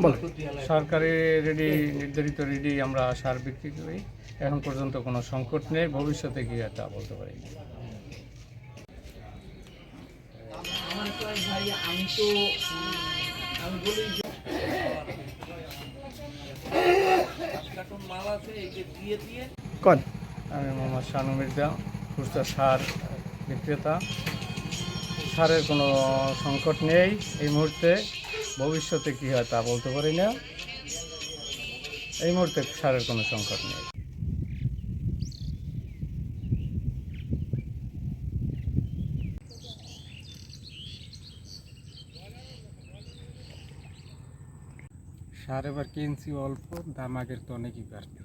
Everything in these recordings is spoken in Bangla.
বল। সরকারি রেডি নির্ধারিত রেডি আমরা সার বিক্রি করি। এখন পর্যন্ত কোনো সংকট নেই, ভবিষ্যতে কি তা বলতে পারি না। কন আমি মোহাম্মদ শানু মির্জা, খুচরা সার বিক্রেতা। সারের কোনো সংকট নেই এই মুহূর্তে, ভবিষ্যতে কী হয় তা বলতে পারি না। এই মুহূর্তে সারের কোনো সংকট নেই। সার এবার কিনছি অল্প, দাম আগের তো অনেকই বাড়তি।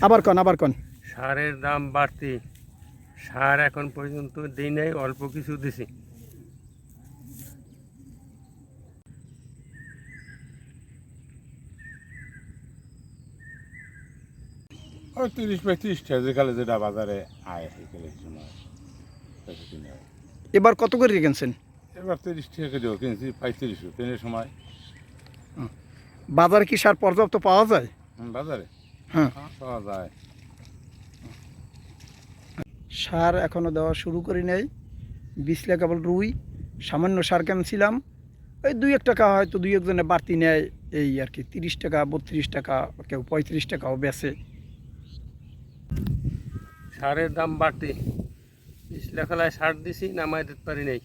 আবার কন সারের দাম বাড়তি, সার এখন পর্যন্ত দিই নাই, অল্প কিছু দিছি। ওই 30-35 যেখানে যেটা বাজারে আয় সেখানে সময় কিনে হয়। এবার কত করে কিনছেন? এবার 30 টাকা কেজিও কিনছি, 35 ট্রেনের সময়। বাজারে কি সার পর্যাপ্ত পাওয়া যায়? বাজারে হ্যাঁ, পাওয়া যায়। সার এখনও দেওয়া শুরু করি নাই। বিছলে কেবল রুই, সামান্য সার কিনছিলাম। ওই 2-1 টাকা হয়তো 2-1 জনে বাড়তি নেয়, এই আর কি। 30 টাকা, 32 টাকা, কেউ 35 টাকাও বেচে। সারের দাম বাড়তি, 20 লাখ সার দিছি, নামাই দিতে পারি নাই।